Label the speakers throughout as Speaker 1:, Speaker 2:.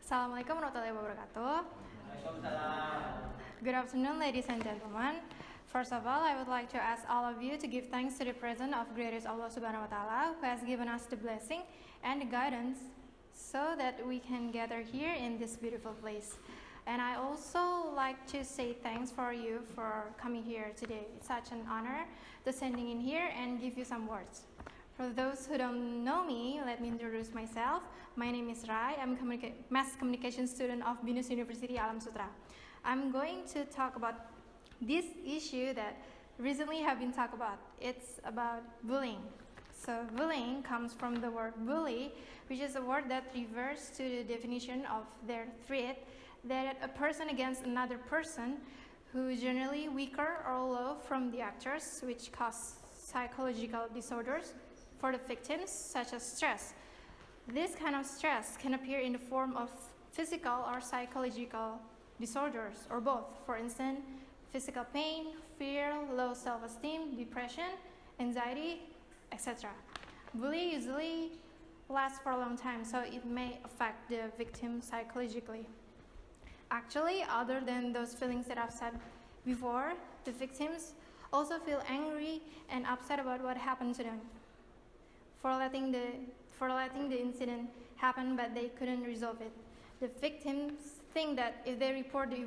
Speaker 1: Assalamualaikum warahmatullahi wabarakatuh. Good afternoon, ladies and gentlemen. First of all, I would like to ask all of you to give thanks to the presence of greatest Allah Subhanahu wa Ta'ala, who has given us the blessing and the guidance so that we can gather here in this beautiful place. And I also like to say thanks for you for coming here today. It's such an honor to standing in here and give you some words. For those who don't know me, let me introduce myself. My name is Rai. I'm a mass communication student of Binus University, Alam Sutera. I'm going to talk about this issue that recently have been talked about. It's about bullying. So bullying comes from the word bully, which is a word that refers to the definition of their threat that a person against another person who is generally weaker or low from the actors, which cause psychological disorders for the victims, such as stress. This kind of stress can appear in the form of physical or psychological disorders, or both. For instance, physical pain, fear, low self-esteem, depression, anxiety, etc. Bullying usually lasts for a long time, so it may affect the victim psychologically. Actually, other than those feelings that I've said before, the victims also feel angry and upset about what happened to them. For letting the incident happen, but they couldn't resolve it. The victims think that if they report the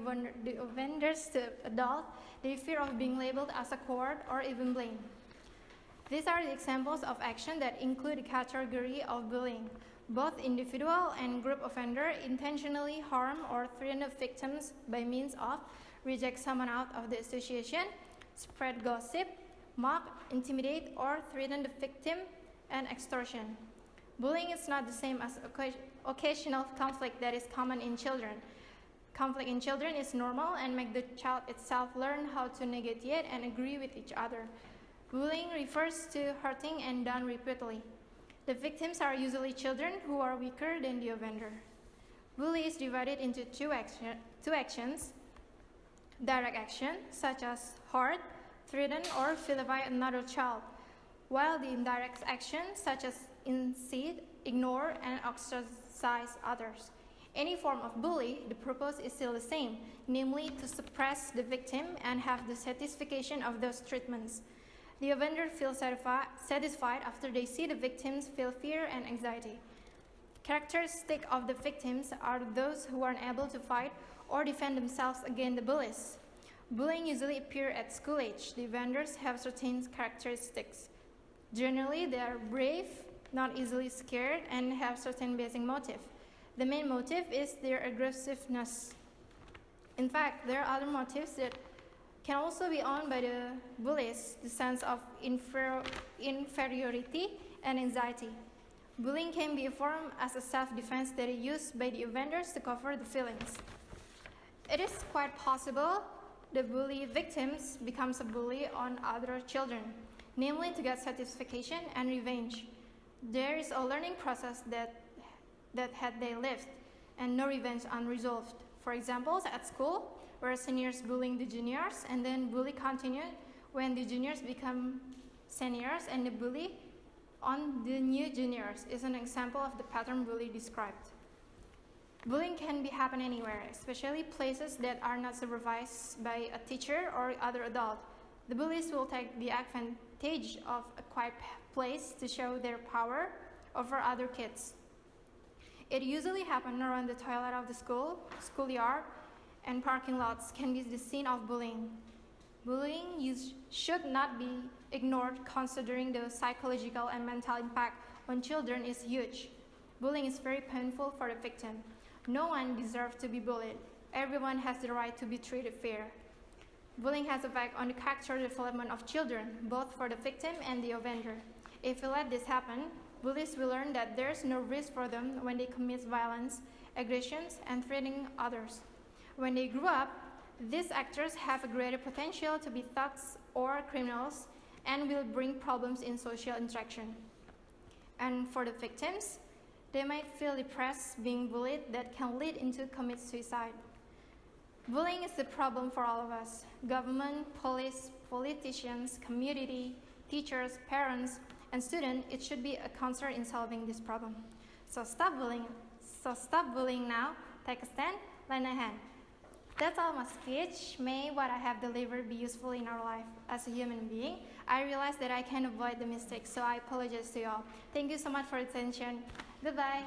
Speaker 1: offenders to adults, they fear of being labeled as a coward or even blamed. These are the examples of action that include the category of bullying. Both individual and group offender intentionally harm or threaten victims by means of reject someone out of the association, spread gossip, mock, intimidate, or threaten the victim, and extortion. Bullying is not the same as occasional conflict that is common in children. Conflict in children is normal and make the child itself learn how to negotiate and agree with each other. Bullying refers to hurting and done repeatedly. The victims are usually children who are weaker than the offender. Bullying is divided into two actions. Direct action, such as hurt, threaten, or vilify another child, while the indirect action, such as incite, ignore, and ostracize others. Any form of bully, the purpose is still the same, namely to suppress the victim and have the satisfaction of those treatments. The offender feels satisfied after they see the victims feel fear and anxiety. Characteristics of the victims are those who are unable to fight or defend themselves against the bullies. Bullying usually appears at school age. The offenders have certain characteristics. Generally, they are brave, not easily scared, and have certain basic motive. The main motive is their aggressiveness. In fact, there are other motives that can also be owned by the bullies, the sense of inferiority and anxiety. Bullying can be formed as a self-defense that is used by the offenders to cover the feelings. It is quite possible the bully victims becomes a bully on other children, namely to get satisfaction and revenge. There is a learning process that had they lived, and no revenge unresolved. For example, at school, where seniors bullying the juniors, and then bully continued when the juniors become seniors, and the bully on the new juniors is an example of the pattern bully described. Bullying can happen anywhere, especially places that are not supervised by a teacher or other adult. The bullies will take the advantage of a quiet place to show their power over other kids. It usually happens around the toilet of the school, schoolyard, and parking lots can be the scene of bullying. Bullying should not be ignored considering the psychological and mental impact on children is huge. Bullying is very painful for the victim. No one deserves to be bullied. Everyone has the right to be treated fair. Bullying has effect on the character development of children, both for the victim and the offender. If we let this happen, bullies will learn that there is no risk for them when they commit violence, aggressions, and threatening others. When they grow up, these actors have a greater potential to be thugs or criminals and will bring problems in social interaction. And for the victims, they might feel depressed being bullied that can lead into commit suicide. Bullying is the problem for all of us. Government, police, politicians, community, teachers, parents, and students, it should be a concern in solving this problem. So stop bullying now take a stand, lend a hand. That's all my speech. May what I have delivered be useful in our life as a human being. I realize that I can avoid the mistakes, so I apologize to you all. Thank you so much for your attention. Goodbye.